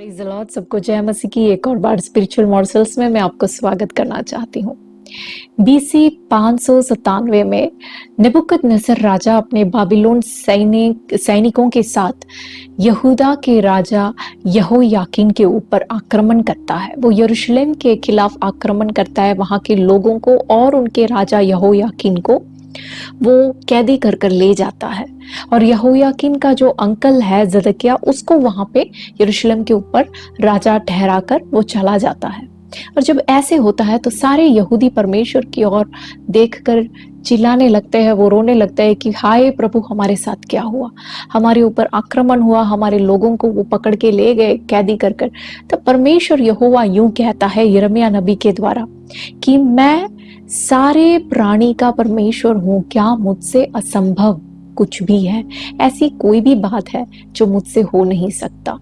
Praise the Lord, सबको जय मसीह की एक और बार स्पिरिचुअल मॉर्सल्स में मैं आपको स्वागत करना चाहती हूँ। बीसी 597 में नेबुकदनेस्सर राजा अपने बाबिलोन सैनिकों के साथ यहूदा के राजा यहोयाकीन के ऊपर आक्रमण करता है। वो यरूशलेम के खिलाफ आक्रमण करता है, वहां के लोगों को और उनके राजा यहोयाकीन को वो कैदी कर कर ले जाता है। और यहोयाकीन का जो अंकल है जदकिया, उसको वहां पे यरूशलेम के ऊपर राजा ठहराकर वो चला जाता है। और जब ऐसे होता है तो सारे यहूदी परमेश्वर की ओर देखकर चिल्लाने लगते हैं, वो रोने लगते हैं कि हाय प्रभु, हमारे साथ क्या हुआ, हमारे ऊपर आक्रमण हुआ, हमारे लोगों को वो पकड़ के ले गए कैदी कर कर। तब परमेश्वर यहोवा यूं कहता है यिर्मयाह नबी के द्वारा कि मैं सारे प्राणी का परमेश्वर हूं, क्या मुझसे असंभव कुछ भी है? ऐसी कोई भी बात है जो मुझसे हो नहीं सकता।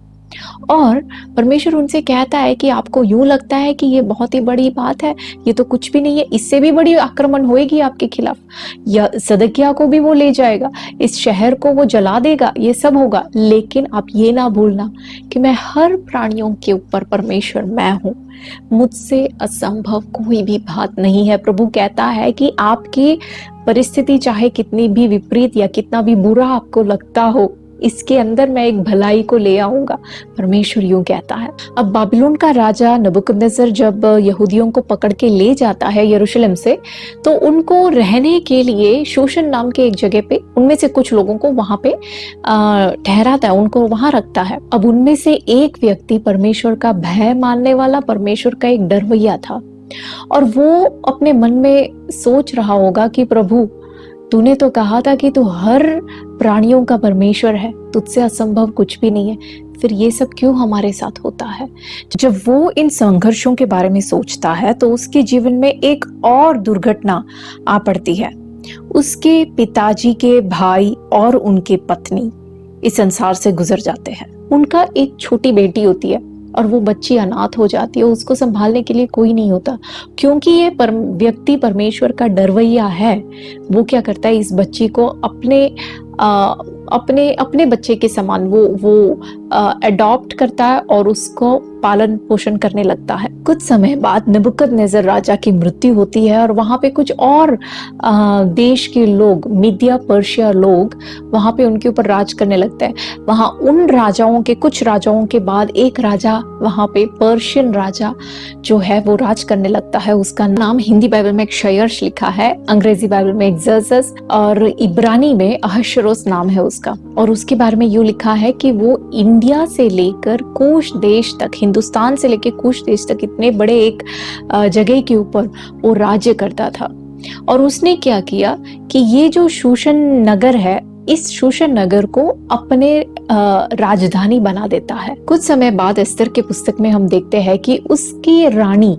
और परमेश्वर उनसे कहता है कि आपको यूं लगता है कि ये बहुत ही बड़ी बात है, ये तो कुछ भी नहीं है, इससे भी बड़ी आक्रमण होएगी आपके खिलाफ, या सदकिया को भी वो ले जाएगा, इस शहर को वो जला देगा, ये सब होगा। लेकिन आप ये ना भूलना कि मैं हर प्राणियों के ऊपर परमेश्वर मैं हूं, मुझसे असंभव कोई भी बात नहीं है। प्रभु कहता है कि आपकी परिस्थिति चाहे कितनी भी विपरीत या कितना भी बुरा आपको लगता हो, इसके अंदर मैं एक भलाई को ले आऊंगा, परमेश्वर यूं कहता है। अब बाबिलोन का राजा नबूकदनेस्सर जब यहूदियों को पकड़ के ले जाता है यरूशलेम से, तो उनको रहने के लिए शोशन नाम के एक जगह पे उनमें से कुछ लोगों को वहां पे ठहराता है, उनको वहां रखता है। अब उनमें से एक व्यक्ति परमेश्वर का भय मानने वाला, परमेश्वर का एक डरवैया था, और वो अपने मन में सोच रहा होगा कि प्रभु, तूने तो कहा था कि तू हर प्राणियों का परमेश्वर है, तुझसे असंभव कुछ भी नहीं है, फिर ये सब क्यों हमारे साथ होता है? जब वो इन संघर्षों के बारे में सोचता है तो उसके जीवन में एक और दुर्घटना आ पड़ती है। उसके पिताजी के भाई और उनके पत्नी इस संसार से गुजर जाते हैं। उनका एक छोटी बेटी होती है और वो बच्ची अनाथ हो जाती है, उसको संभालने के लिए कोई नहीं होता। क्योंकि ये व्यक्ति परमेश्वर का डरवैया है, वो क्या करता है, इस बच्ची को अपने बच्चे के समान वो अडॉप्ट करता है और उसको पालन पोषण करने लगता है। कुछ समय बाद नेबुकदनेस्सर राजा की मृत्यु होती है और वहां पे कुछ और देश के लोग, मीडिया पर्शिया लोग वहां पे उनके ऊपर राज करने लगते हैं। वहां उन राजाओं के, कुछ राजाओं के बाद एक राजा वहां पे पर्शियन राजा जो है वो राज करने लगता है। उसका नाम हिंदी बाइबल में क्षयर्ष लिखा है, अंग्रेजी बाइबल में एक्सर्सस और इब्रानी में अहश्वेरोश नाम है उसका। और उसके बारे में यूं लिखा है कि वो इंडिया से लेकर कूश देश तक, हिंदुस्तान से लेकर कूश देश तक, इतने बड़े एक जगह के ऊपर वो राज्य करता था। और उसने क्या किया कि ये जो शूशन नगर है, इस शूशन नगर को अपने राजधानी बना देता है। कुछ समय बाद एस्तर के पुस्तक में हम देखते हैं कि उसकी रानी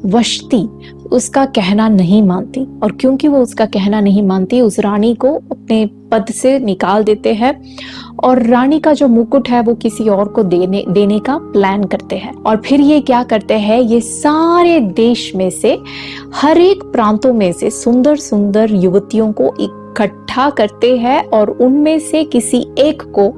वश्ती उसका कहना नहीं मानती, और क्योंकि वो उसका कहना नहीं मानती, उस रानी को अपने पद से निकाल देते हैं और रानी का जो मुकुट है वो किसी और को देने का प्लान करते हैं। और फिर ये क्या करते हैं, ये सारे देश में से, हर एक प्रांतों में से सुंदर सुंदर युवतियों को इकट्ठा करते हैं और उनमें से किसी एक को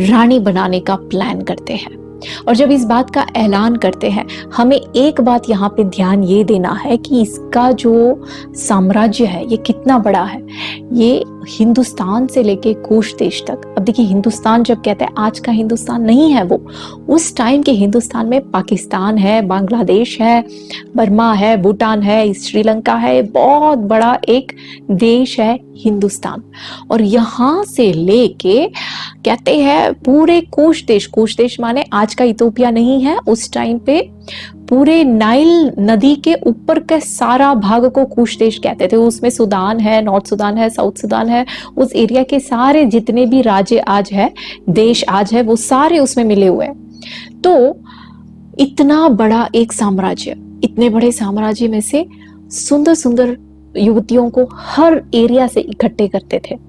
रानी बनाने का प्लान करते हैं। और जब इस बात का ऐलान करते हैं, हमें एक बात यहाँ पे ध्यान ये देना है कि इसका जो साम्राज्य है ये कितना बड़ा है। ये हिंदुस्तान से लेके कूश देश तक। अब देखिए, हिंदुस्तान जब कहते हैं, आज का हिंदुस्तान नहीं है वो, उस टाइम के हिंदुस्तान में पाकिस्तान है, बांग्लादेश है, बर्मा है, भूटान है, श्रीलंका है, बहुत बड़ा एक देश है हिंदुस्तान। और यहाँ से लेके कहते हैं पूरे कूश देश माने आज का इथोपिया नहीं है, उस टाइम पे पूरे नाइल नदी के ऊपर का सारा भाग को कूश देश कहते थे। उसमें सूडान है, नॉर्थ सूडान है, साउथ सूडान है, उस एरिया के सारे जितने भी राज्य आज है, देश आज है, वो सारे उसमें मिले हुए हैं। तो इतना बड़ा एक साम्राज्य, इतने बड़े साम्राज्य में से सुंदर सुंदर युवतियों को हर एरिया से इकट्ठे करते थे।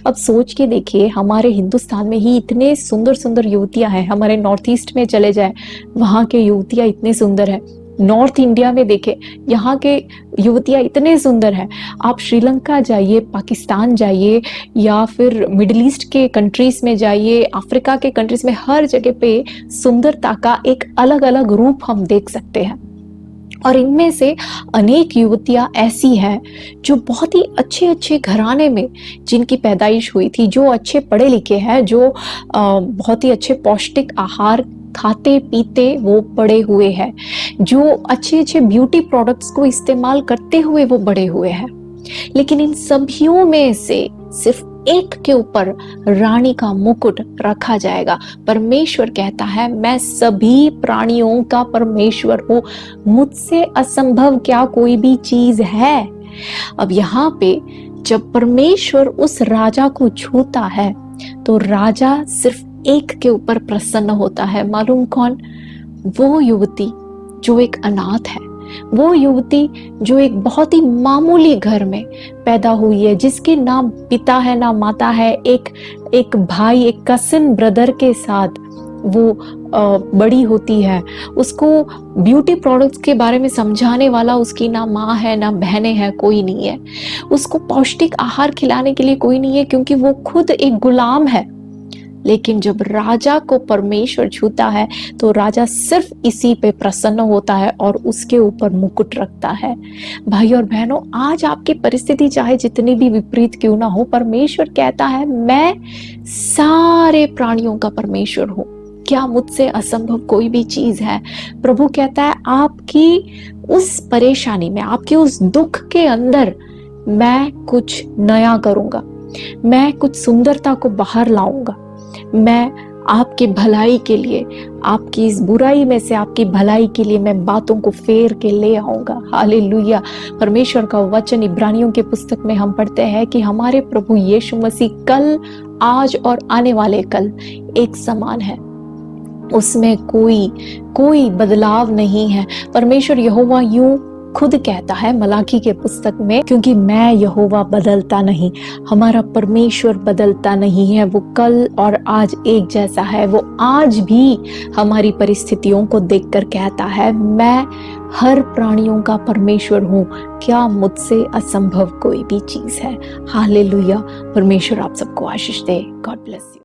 अब सोच के देखिए, हमारे हिंदुस्तान में ही इतने सुंदर सुंदर युवतियां हैं, हमारे नॉर्थ ईस्ट में चले जाए, वहां के युवतियां इतने सुंदर है, नॉर्थ इंडिया में देखें, यहाँ के युवतियाँ इतने सुंदर हैं। आप श्रीलंका जाइए, पाकिस्तान जाइए, या फिर मिडिल ईस्ट के कंट्रीज में जाइए, अफ्रीका के कंट्रीज में, हर जगह पे सुंदरता का एक अलग अलग रूप हम देख सकते हैं। और इनमें से अनेक युवतियां ऐसी हैं जो बहुत ही अच्छे अच्छे घराने में जिनकी पैदाइश हुई थी, जो अच्छे पढ़े लिखे हैं, जो बहुत ही अच्छे पौष्टिक आहार खाते पीते वो बड़े हुए हैं, जो अच्छे अच्छे ब्यूटी प्रोडक्ट्स को इस्तेमाल करते हुए वो बड़े हुए हैं। लेकिन इन सभियों में से सिर्फ एक के ऊपर रानी का मुकुट रखा जाएगा। परमेश्वर कहता है, मैं सभी प्राणियों का परमेश्वर हूं, मुझसे असंभव क्या कोई भी चीज है। अब यहाँ पे जब परमेश्वर उस राजा को छूता है तो राजा सिर्फ एक के ऊपर प्रसन्न होता है। मालूम कौन? वो युवती जो एक अनाथ है, वो युवती जो एक बहुत ही मामूली घर में पैदा हुई है, जिसके ना पिता है ना माता है, एक भाई, एक कजिन ब्रदर के साथ वो बड़ी होती है। उसको ब्यूटी प्रोडक्ट्स के बारे में समझाने वाला उसकी ना माँ है ना बहनें हैं, कोई नहीं है। उसको पौष्टिक आहार खिलाने के लिए कोई नहीं है, क्योंकि वो खुद एक गुलाम है। लेकिन जब राजा को परमेश्वर छूता है तो राजा सिर्फ इसी पे प्रसन्न होता है और उसके ऊपर मुकुट रखता है। भाई और बहनों, आज आपकी परिस्थिति चाहे जितनी भी विपरीत क्यों ना हो, परमेश्वर कहता है, मैं सारे प्राणियों का परमेश्वर हूं, क्या मुझसे असंभव कोई भी चीज है? प्रभु कहता है, आपकी उस परेशानी में, आपके उस दुख के अंदर मैं कुछ नया करूंगा, मैं कुछ सुंदरता को बाहर लाऊंगा, मैं आपकी भलाई के लिए, आपकी इस बुराई में से आपकी भलाई के लिए मैं बातों को फेर के ले आऊंगा। हालेलुया। परमेश्वर का वचन इब्रानियों के पुस्तक में हम पढ़ते हैं कि हमारे प्रभु यीशु मसीह कल, आज और आने वाले कल एक समान है, उसमें कोई बदलाव नहीं है। परमेश्वर यहोवा यूं खुद कहता है मलाकी के पुस्तक में, क्योंकि मैं यहोवा बदलता नहीं। हमारा परमेश्वर बदलता नहीं है, वो कल और आज एक जैसा है। वो आज भी हमारी परिस्थितियों को देखकर कहता है, मैं हर प्राणियों का परमेश्वर हूँ, क्या मुझसे असंभव कोई भी चीज है? हालेलुया। परमेश्वर आप सबको आशीष दे। God bless you.